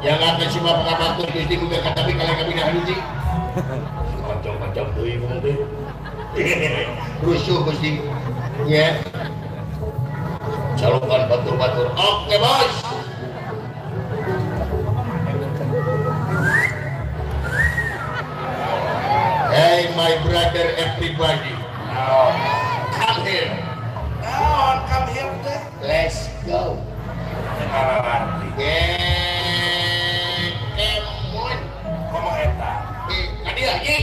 yang akan cuma pengabatur Gusti buka tapi kalian kami dah hiji macam-macam tuh ibu tuh rusuh Gusti ya calonkan batur-batur oke bos hey my brother everybody come here come here deh. Let's go. Ngomong eta. Tadi lagi.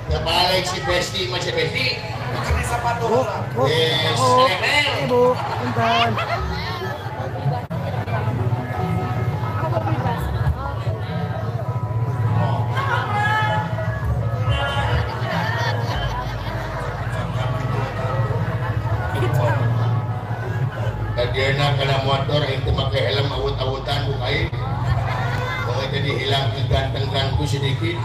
Kebalik si Besti masih Besti. Bukan di sapatu orang. Yes, Ibu, bentar. Kadiana kena motor itu pakai helm awut-awutan bukain. Kalau jadi hilang ganteng-gantengku sedikit.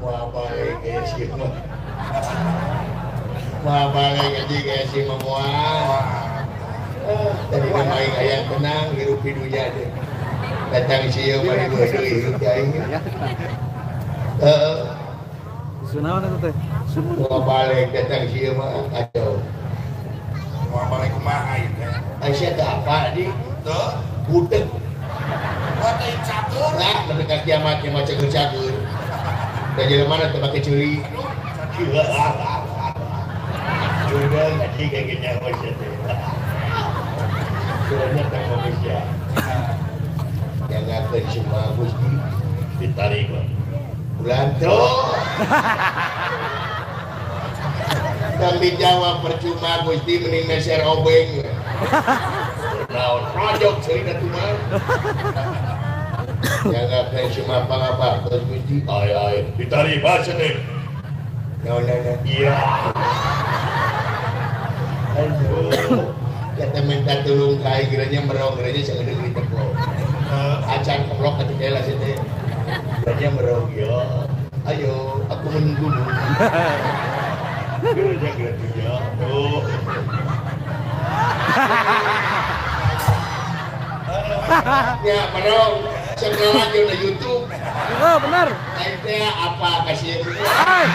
Wah balik kayak si mah. Wah balik aja kayak si memuan. Tadi main ayam tenang, hirup hidunya aja. Datang siapa mari gue dulu hirup aing. Sunawan itu teh. Gua balik datang siapa kacau. Mau balik kumaha ieu teh? Aisyah teh apa di? Tuh, Budeg. buat teh catur. Lah, mendekat kiamat yang macam cagur. Dan jalan mana teh pakai curi. Sudah ngaji kayak gini Aisyah teh. Sudah tak manusia. Yang akan semua Gusti ditarik. Bulanto. Kami jawab percuma Gusti mending meser obeng. Naon projok cerita tuman. Yang akan cuma apa-apa terus Gusti. Ay ditarik bahasa deh. Naon iya. Aduh. Kata minta tolong kai kiranya merong kiranya sangat deui teko. Acan keblok atuh teh lah teh. Kiranya merong ya. Ayo aku menunggumu. Kiranya gitu ya. Oh. Ya merong segala aja di YouTube. Oh, benar. Ente apa kasih Hai.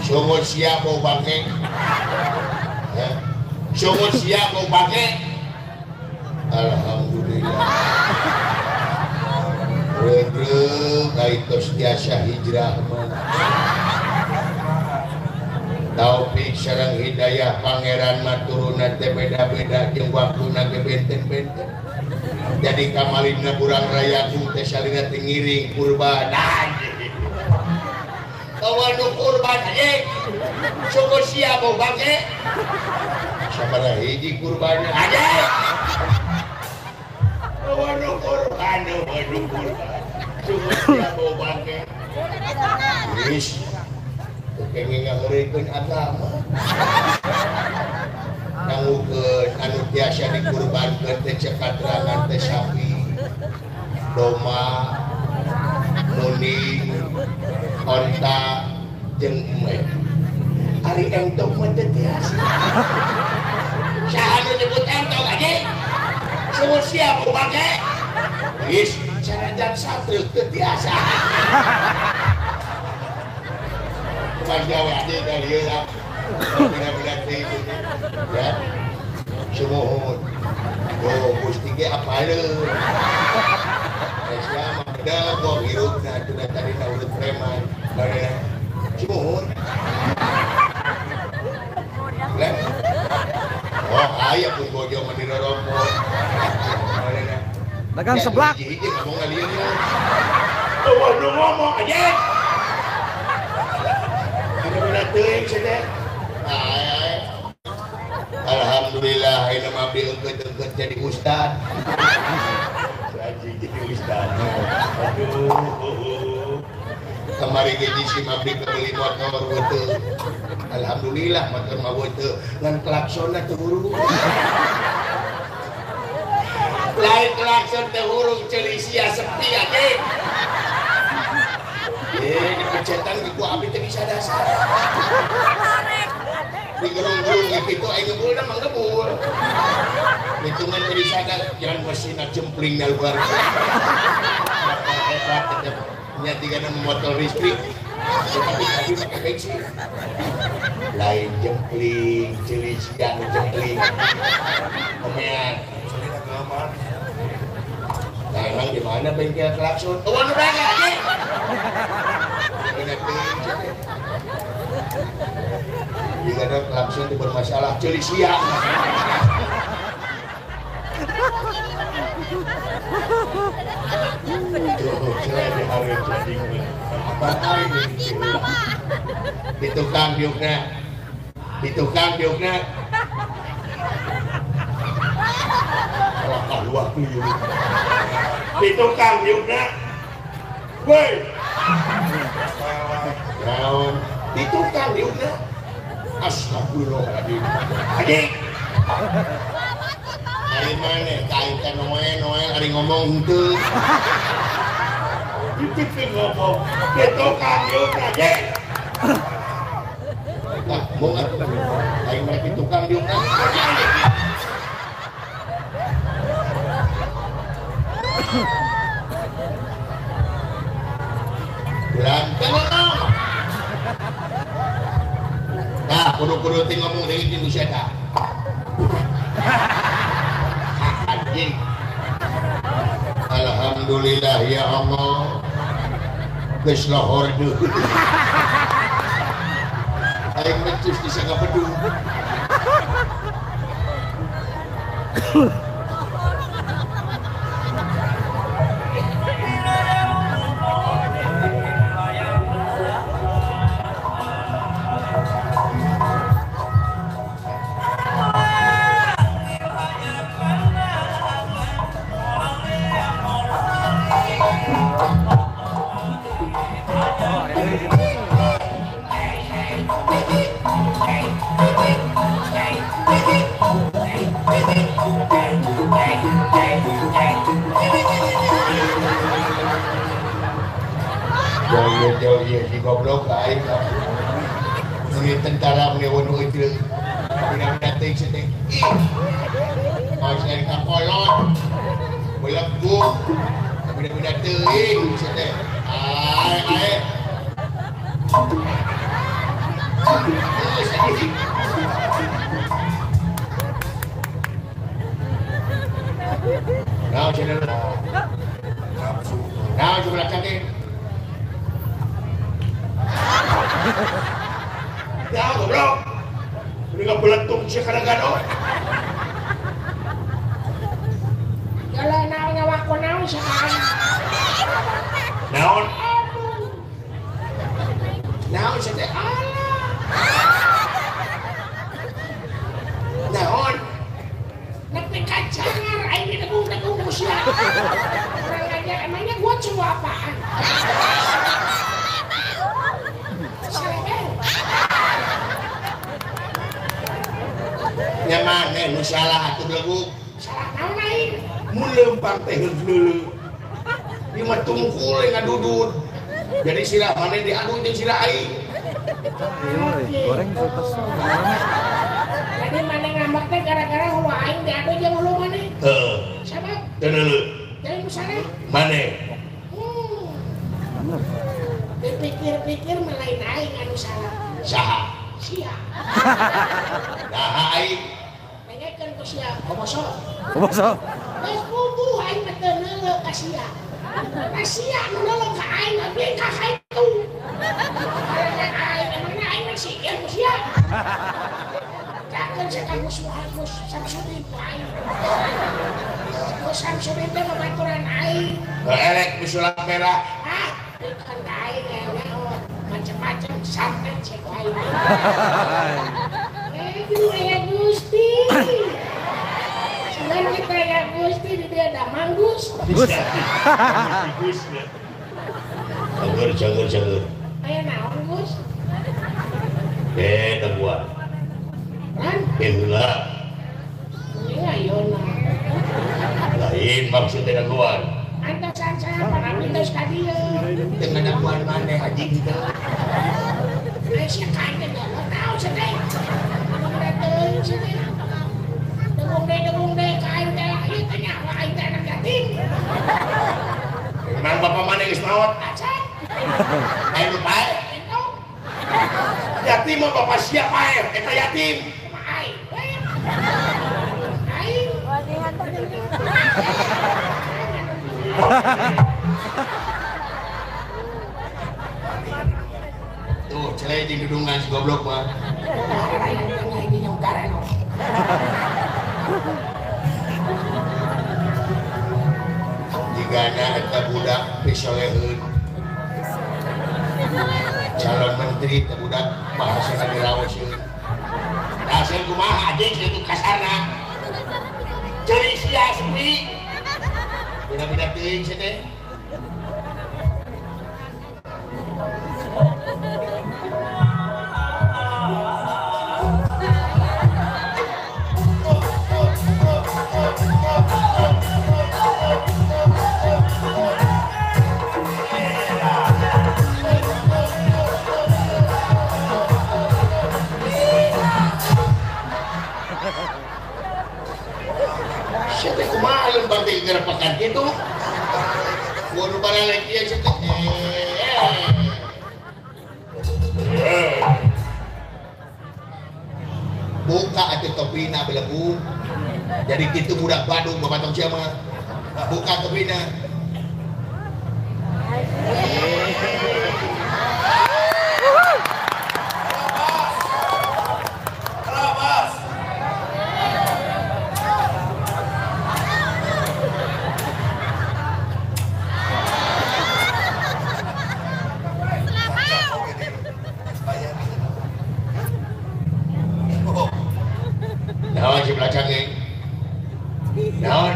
Sungut siap mau pakai, sungut siap mau pakai. Alhamdulillah. Regreg kaitos tiasa hijrah mah. Taufik sareng hidayah pangeran mah turunna teh beda-beda jeung waktuna ge benten-benten. Jadi kamalina burang rayaku teh salina teh ngiring kurban. Kawan nu kurban aja, syukur siap mau pakai. Sabaraha hiji kurban aja. Kawan nu kurban, syukur siap mau pakai. Wis, kenging ngaheureukeun agama. Nangukeun anu tiasa dikurbankeun teh cekatrangan teh sapi, doma, muning, onta jeung emek. Ari entok mah teh tiasa. Saha nu nyebut entok aja? Semua siap mau pakai. Wis, carajan satreuk teh tiasa. Gawe aja dari ieu lah. Benar-benar teh ya. Sumuhun. Oh, Gusti ge apaleun. Aisyah mah beda kok hirupna tuna tadi urut preman. Barena sumuhun. Lah. Oh, aya pun bojo mah di rorompong. Barena. Dagang seblak. Hiji ngomong ngalieu. Oh, nu ngomong aja. Benar-benar teuing cenah. Alhamdulillah ini mah abdi engkeut jadi ustad. Haji jadi ustad. Aduh. Kemarin jadi si abdi kebeli motor betul. Alhamdulillah motor mah betul. Ngan klaksonna teu buru. klakson teh hurung celisia sepi aja. Dipecetan gitu abi teh bisa dasar. Di gerung-gerung gitu aing ngebul mah ngebul. Hitungan teh disada jangan mesin jempling dal luar. Nya tiga motor listrik. Tapi pakai bensin. Lain jempling, celisia jempling. Omean. Nah, emang di mana bengkel klakson? Oh, udah enggak aja. Jika ada klakson itu bermasalah, celi siang. Tuh, saya di hari jadi apa ini? Di tukang diukna. Kalau waktu itu. Di tukang diukna. Woi. Naon? Di tukang diukna. Astagfirullahaladzim. Adik. Dari mana? Kain kan Noel hari ngomong henteu. Dipikir ngomong. Di tukang diukna, Dek. Nah, mau nggak? Kain mereka di tukang diukna. Berantem ngomong. Nah, kudu-kudu ting ngomong dengan Indonesia dah. Anjing. Alhamdulillah ya Allah. Geus lohor deui. Aing mencus di sana pedung. Jauh ya si goblok aing. Ini tentara menewon itu. Bina-bina ting sedeng. Mau saya kakolot. Belegu. Bina-bina teuing sedeng. Ae. Nah, channel. Nah, coba cantik. Ya, goblok. Ini nggak beletung sih kadang-kadang. Kalau naon naon sekarang. Naon sih teh Allah. Naon. Nepi kacangar, aing degung musia. Orang aja emangnya gua cuma apaan? Ya mana nu salah atuh belegu. Salah naon aing? Mun lempar teh heuleuh. Ieu mah tungkul ngadudud. Jadi sila mana diadu jeung sila aing. Goreng kulkas. Jadi mana ngambek teh gara-gara hulu aing diadu jeung hulu mana? Heeh. Sabab Teu neuleuh. jadi misalnya Mane? Bener. dipikir-pikir melain aing anu salah. Saha? Sia. Nah aing. Nengekeun ku sia, komoso. Komoso. Geus bubuh aing mah teu neuleuh ka sia. Nah sia nu neuleuh ka aing abi ka itu. Karena aing emangna aing mah sikil ku sia. Jangan sekagus Muhammad Samsudin ku aing. Ku Samsudin teh babaturan aing. Elek misulat merah. Ah, bukan aing ya, macam-macam santet cek aing. Aduh ya Gusti. Senang kita ya Gusti di dia ada manggus. Gus. Cager. Aya naon Gus? Da gua. Kan? Heula. Ini ayeuna. Lain. Lain maksudnya naguan. Anda saya para pindah sekali ya. Dengan naguan mana haji kita? Siya kain ka doon. Tao siya kain. Dagong siya kain. Dagong day, kain ka. Ayun ka niya, kain ka ng gating. Memang bapak mana yang semawat? Asan? Ayo lupa. Ito. Yatim mah bapak siapa ya? Eta yatim. Maay. Ay. Tuh, celai di gedungan si goblok mah. Ini yung karano. Jika ada budak pisoleun. Calon menteri teh budak bahasa dirawasieun. Dasar kumaha anjing itu kasarna. Cari sia sepi. Budak-budak teuing sia teh. Siapa kumaha lembang teh gerapakan gitu. Waduh barang lagi yang situ. Buka atuh topina belagu. Jadi gitu budak Badung babatong siapa? Buka topina. Terabas. Naon si belakang ni? Naon?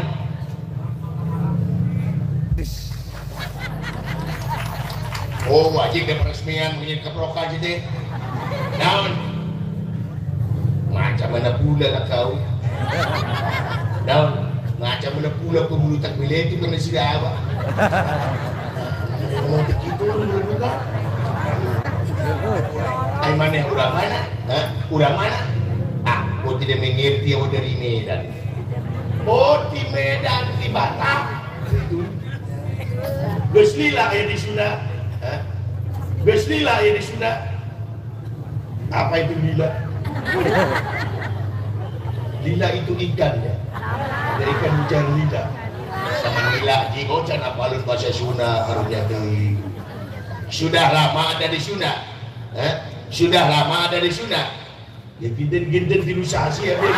Oh, wajib ke peresmian menjadi keprokan jadi. Naon? Macam mana pula lah kau? Naon? Macam mana pula pembulu takmil itu kena sudah apa? Mau begitu juga? Ay mana? Urang mana? Hah? Urang mana? Aku tidak mengerti aku dari Medan. Oh di Medan, di Batam. Geus lila ya di Sunda. Hah? Geus lila ya di Sunda. Apa itu lila? Lila itu ikan ya. Ada ikan hujan lila. Sama lila jigo can apalun bahasa Sunda karunya deui. Sudah lama ada di Sunda. Hah? Sudah lama ada di Sunda. Ya ginten-ginten dilusasi ya dia.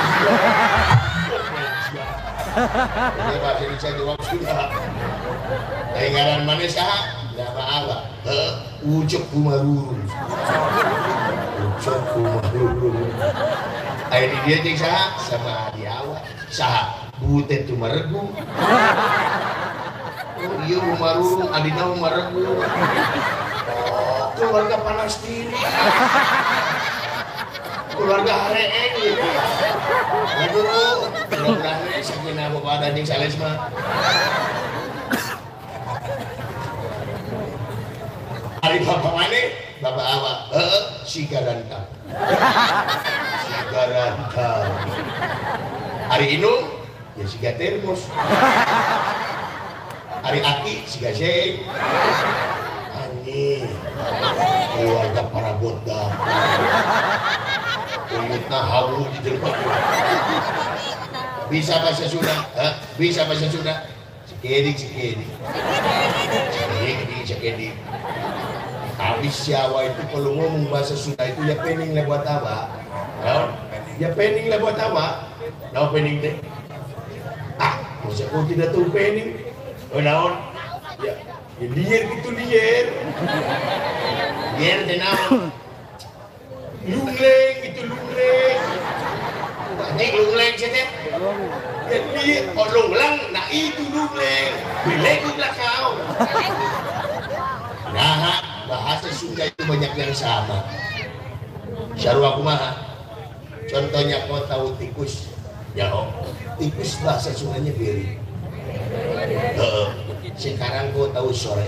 Ini bahasa Indonesia jawab Sunda. Ngaran mana saha? Nama Allah. Ucuk kumarurun. Ucuk kumarurun. Ayo di dia jeung saha? Sama di awak. Saha? Butet tu maregu. Oh iya umarurun, adina umaregu. Oh, keluarga Palestina. Keluarga Hareeng gitu. Aduh, mudah-mudahan sakinah bapak dan sales mah. Hari bapak mana? Bapak awak. Si garanta. Si garanta. Hari Inung, ya si termos. Hari Aki, si gaseng. Anjing. Keluarga para botak. Uyutna hawu di depan. Bisa bahasa Sunda? Bisa bahasa Sunda? Sekedik. Habis Jawa itu kalau ngomong bahasa Sunda itu ya pening lah buat apa? Ya pening lah buat apa? Naon pening teh? Masa kau tidak tahu pening? Oh naon? Ya liar gitu liar. Liar teh naon? Lungleng itu lungleng. Anjing lungleng saja. Jadi lungleng, nah itu lungleng. Bilegu lah kau. Nah, bahasa Sunda itu banyak yang sama. Syarwa kumaha? Contohnya kau tahu tikus. Ya, tikus bahasa Sundanya beri. Sekarang kau tahu sore.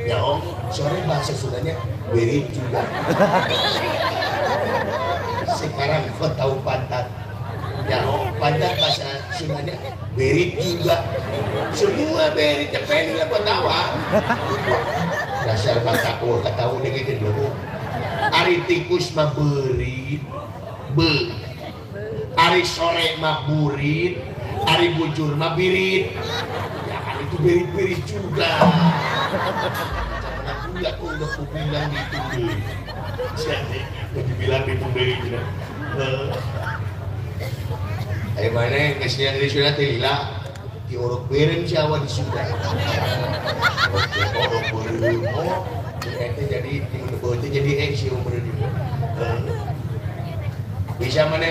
Ya om, sore bahasa Sundanya berit juga. Sekarang kau tahu pantat. Ya om, pantat bahasa Sundanya berit juga. Semua berit, tapi lah kau tahu. Dasar bangka kau tahu dengan itu dulu. Ari tikus mah berit, Ari sore mah burit, Ari bujur mah birit. Ya kan itu berit-berit juga. Macam mana pula kau udah ku bilang itu berit. Siapa yang dibilang itu berit? Ayo mana kesenian dari Sunda Telila diorok beren siapa di Sunda. Orok beren, oh ternyata jadi itu jadi sih umur ini. Bisa mana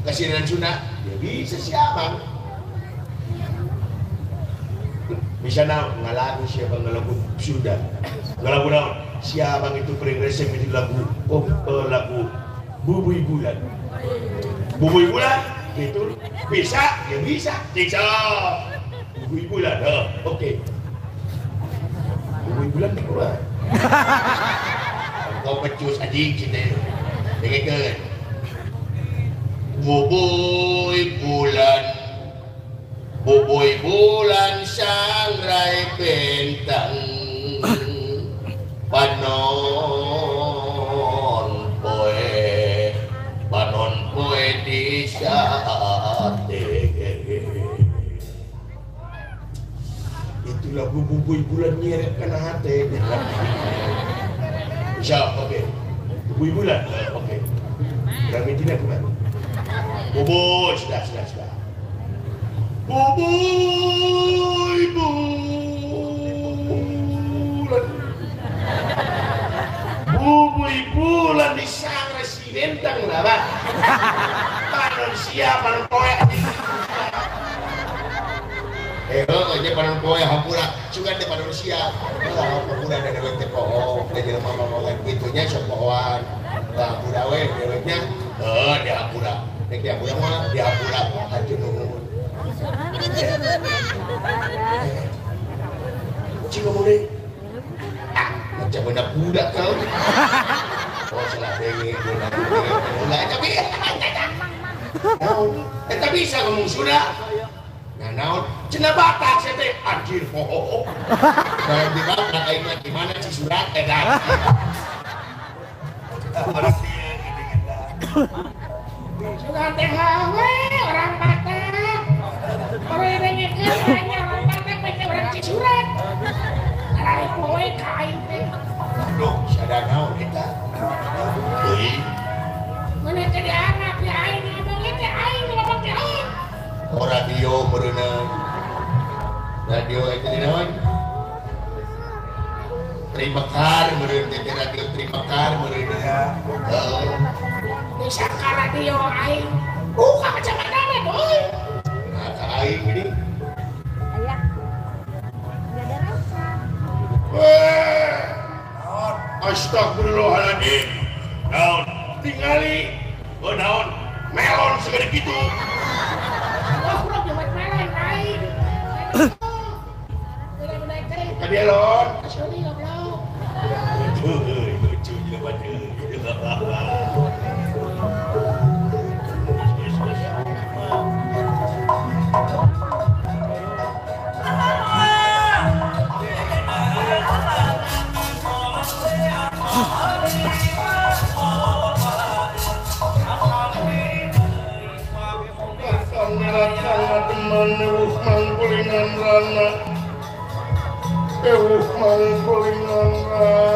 kesenian Sunda? Ya bisa siapa? Bisa ngalagu siapa ngalagu Sunda? Ngalagu naon? Siapa itu peringresem itu lagu lagu Bubui Bulan. Bubui Bulan gitu bisa ya bisa. Bubui Bulan. Oke. Bubui Bulan keluar. Kau pecus adik kita. Dengarkan. Bubui bulan sangrai bentang panon poe di sate. Itu lagu bubui bulan nyeret kena hati. Bisa, oke. Bubui bulan, oke. Kami tidak kemana. Bubui, sudah. Bubui bulan di sang residen tang lah, panon siapa poe. Aja panon poe hampura, sugan de panon siap. Hampura ada dewek teh poho, da jelema mah pitunya sok pohoan. Hampura we deweknya, di hampura. Nek di hampura mah di hampura hancur nuhun. Cing ngomong macam mana budak kau? Oh salah dengi, enggak tapi tak bisa ngomong sudah. Nah naon, cenah batak saya teh anjir poho. Kalau di bawah nak ingat di mana si surat edan. Orang dia gini-gini. Sudah teh hawe orang Batak. Orang yang hanya orang Batak baca orang Cisurat. Karena kowe kain teh. Loh, sadar naon kita. Euy. Mana jadi anak ya aing ngomong teh aing ngomong teh aing. Oh radio berenang. Radio itu di naon? Trimekar meureun teh radio Trimekar meureun. Bisa ka radio aing. Buka kacamata boy. Nah, ka aing ini. Ayah. Enggak ada rasa. Astagfirullahaladzim. Naon? Tingali. Naon? Melon segede gitu. Wah, kurang buat melon aing. Bener-bener teh. Kadielon. Sorry goblok. Lucu juga baca. Mangkulingan rana